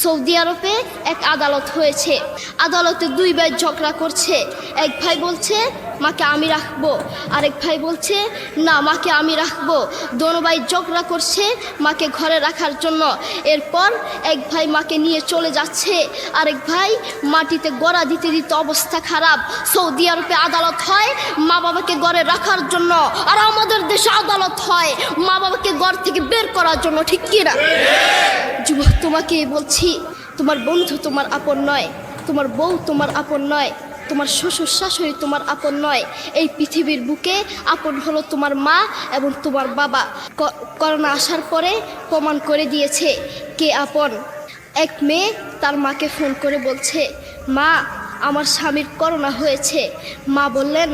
Saudi আরবে এক আদালত হয়েছে। আদালতে দুই ভাই ঝগড়া করছে। এক ভাই বলছে মাকে আমি রাখবো, আরেক ভাই বলছে না মাকে আমি রাখবো। দোনো ভাই ঝগড়া করছে মাকে ঘরে রাখার জন্য। এরপর এক ভাই মাকে নিয়ে চলে যাচ্ছে, আরেক ভাই মাটিতে গড়া দিতে দিতে অবস্থা খারাপ। সৌদি আরবে আদালত হয় মা বাবাকে ঘরে রাখার জন্য, আর আমাদের দেশে আদালত হয় মা বাবাকে ঘর থেকে বের করার জন্য, ঠিক কি না? যুবক, তোমাকে বলছি, তোমার বন্ধু তোমার আপন নয়, তোমার বউ তোমার আপন নয়, তোমার শ্বশুর শাশুড়ি তোমার আপন নয়। এই পৃথিবীর বুকে আপন হলো তোমার মা এবং তোমার বাবা। করোনা আসার পরে প্রমাণ করে দিয়েছে কে আপন। এক মেয়ে তার মাকে ফোন করে বলছে, মা আমার স্বামীর করোনা হয়েছে। মা বললেন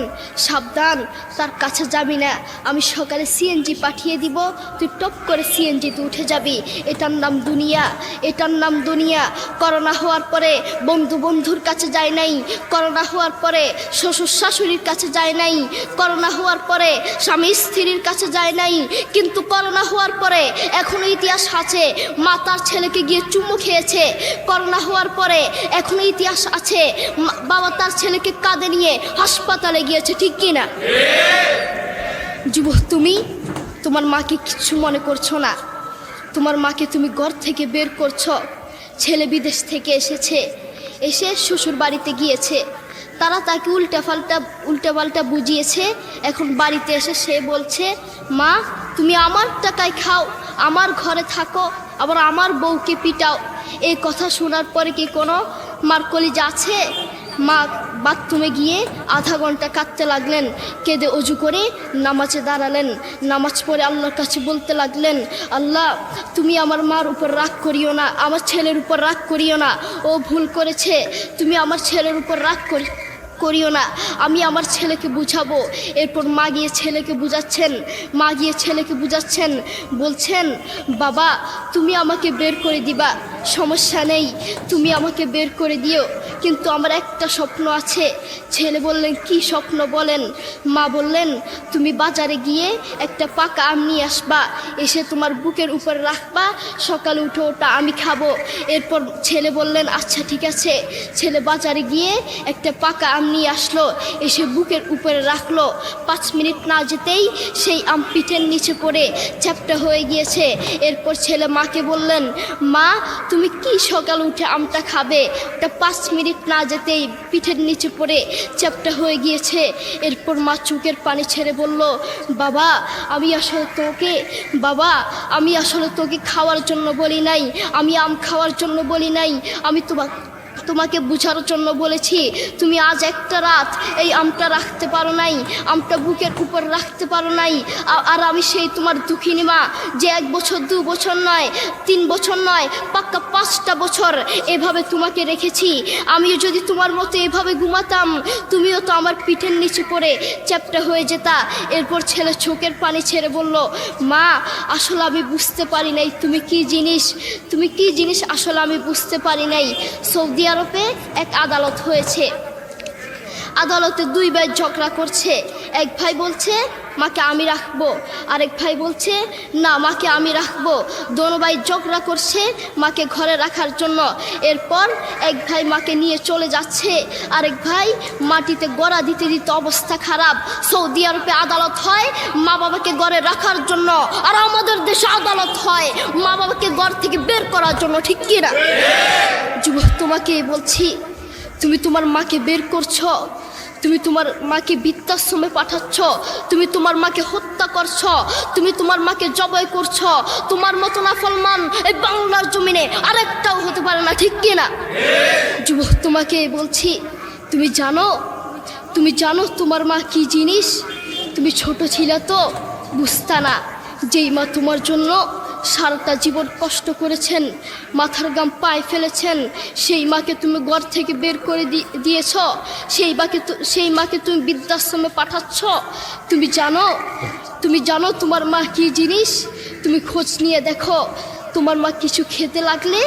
সাবধান, তার কাছে যাবি না, আমি সকালে সিএনজি পাঠিয়ে দিব, তুই টপ করে সিএনজিতে উঠে যাবি। এটার নাম দুনিয়া, এটার নাম দুনিয়া। করোনা হওয়ার পরে বন্ধুর কাছে যায় নাই, করোনা হওয়ার পরে শ্বশুর শাশুড়ির কাছে যায় নাই, করোনা হওয়ার পরে স্বামী স্ত্রীর কাছে যায় নাই, কিন্তু করোনা হওয়ার পরে এখনো ইতিহাস আছে মা তার ছেলেকে গিয়ে চুমু খেয়েছে। করোনা হওয়ার পরে এখনো ইতিহাস আছে বাবা তার ছেলেকে কাঁধে নিয়ে হাসপাতালে গিয়েছে, ঠিক কি না? যুবক, তুমি তোমার মাকে কিছু মনে করছো না। তোমার মাকে তুমি ঘর থেকে বের করছো। ছেলে বিদেশ থেকে এসেছে, এসে শ্বশুর বাড়িতে গিয়েছে, তারা তাকে উল্টাপাল্টা বুঝিয়েছে। এখন বাড়িতে এসে সে বলছে, মা তুমি আমার টাকায় খাও, আমার ঘরে থাকো, আবার আমার বউকে পিটাও। এই কথা শোনার পরে কি কোনো মার কলিজা আছে? মা বাথরুমে গিয়ে আধা ঘন্টা কাঁদতে লাগলেন, কেঁদে অজু করে নামাজে দাঁড়ালেন। নামাজ পড়ে আল্লাহর কাছে বলতে লাগলেন, আল্লাহ তুমি আমার মার উপর রাগ করিও না, আমার ছেলের উপর রাগ করিও না, ও ভুল করেছে, তুমি আমার ছেলের উপর রাগ করিও না, আমি আমার ছেলেকে বুঝাবো। এরপর মা গিয়ে ছেলেকে বুঝাচ্ছেন, বলছেন বাবা তুমি আমাকে বের করে দিবা, সমস্যা নেই, তুমি আমাকে বের করে দিও, কিন্তু আমার একটা স্বপ্ন আছে। ছেলে বললেন কি স্বপ্ন বলেন? মা বললেন তুমি বাজারে গিয়ে একটা পাকা আম নিয়ে আসবা, এসে তোমার বুকের উপর রাখবা, সকালে উঠে ওটা আমি খাবো। এরপর ছেলে বললেন আচ্ছা ঠিক আছে। ছেলে বাজারে গিয়ে একটা পাকা আম নিয়ে আসলো, এসে বুকের উপরে রাখলো। 5 মিনিট না যেতেই সেই আম পিঠের নিচে পড়ে চ্যাপ্টা হয়ে গিয়েছে। এরপর ছেলে মাকে বললেন, মা তুমি কি সকাল উঠে আমটা খাবে? ওটা 5 মিনিট না যেতেই পিঠের নিচে পড়ে চ্যাপ্টা হয়ে গিয়েছে। এরপর মা চোখের পানি ছেড়ে বলল, বাবা আমি আসলে তোকে খাওয়ার জন্য বলি নাই, আমি আম খাওয়ার জন্য বলি নাই, আমি তোমাকে বুঝার জন্য বলেছি। তুমি আজ একটা রাত এই আমটা রাখতে পারো নাই, আমটা বুকের উপর রাখতে পারো নাই, আর আমি সেই তোমার দুঃখিনী মা যে 1 বছর 2 বছর নয় 3 বছর নয় পাক্কা 5টা বছর এভাবে তোমাকে রেখেছি। আমিও যদি তোমার মতো এভাবে ঘুমাতাম, তুমিও তো আমার পিঠের নিচে পড়ে চ্যাপ্টা হয়ে যেতা। এরপর ছেলে চোখের পানি ছেড়ে বলল, মা আসলে আমি বুঝতে পারি নাই তুমি কি জিনিস আসলে আমি বুঝতে পারি নাই। সৌদি আরবে এক আদালত হয়েছে। আদালতে 2 ভাই ঝগড়া করছে। এক ভাই বলছে মাকে আমি রাখবো, আরেক ভাই বলছে না মাকে আমি রাখবো। দোনো ভাই ঝগড়া করছে মাকে ঘরে রাখার জন্য। এরপর এক ভাই মাকে নিয়ে চলে যাচ্ছে, আরেক ভাই মাটিতে গড়া দিতে দিতে অবস্থা খারাপ। সৌদি আরবে আদালত হয় মা বাবাকে ঘরে রাখার জন্য, আর আমাদের দেশে আদালত হয় মা বাবাকে ঘর থেকে বের করার জন্য, ঠিক কি না? যুবক, তোমাকে বলছি, তুমি তোমার মাকে বের করছো, তুমি তোমার মাকে বৃদ্ধাশ্রমে পাঠাচ্ছ, তুমি তোমার মাকে হত্যা করছ, তুমি তোমার মাকে জবাই করছ। তোমার মতো নাফরমান এই বাংলার জমিনে আরেকটাও হতে পারে না, ঠিক কি না? যুবক, তোমাকে বলছি, তুমি জানো তোমার মা কি জিনিস? তুমি ছোট ছিলে তো বুঝতা না। যেই মা তোমার জন্য সারাটা জীবন কষ্ট করেছেন, মাথার গাম পায়ে ফেলেছেন, সেই মাকে তুমি ঘর থেকে বের করে দিয়েছ, সেই মাকে তুমি বৃদ্ধাশ্রমে পাঠাচ্ছ। তুমি জানো তোমার মা কি জিনিস? তুমি খোঁজ নিয়ে দেখো, তোমার মা কিছু খেতে লাগলে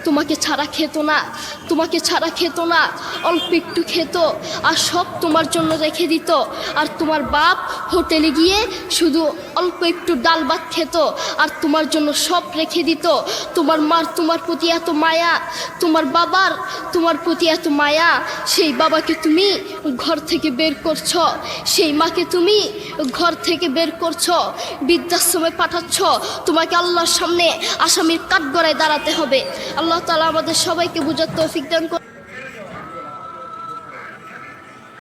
তোমাকে ছাড়া খেত না, তোমাকে ছাড়া খেত না, অল্প একটু খেত আর সব তোমার জন্য রেখে দিত। আর তোমার বাপ হোটেলে গিয়ে শুধু অল্প একটু ডাল ভাত খেত আর তোমার জন্য সব রেখে দিত। তোমার মার তোমার প্রতি এত মায়া, তোমার বাবার তোমার প্রতি এত মায়া, সেই বাবাকে তুমি ঘর থেকে বের করছো, সেই মাকে তুমি ঘর থেকে বের করছো, বৃদ্ধাশ্রমে পাঠাচ্ছ। তোমাকে আল্লাহর সামনে আসামির কাঠগড়ায় দাঁড়াতে হবে। আল্লাহ তাআলা আমাদের সবাইকে বুঝার তৌফিক দান করুন।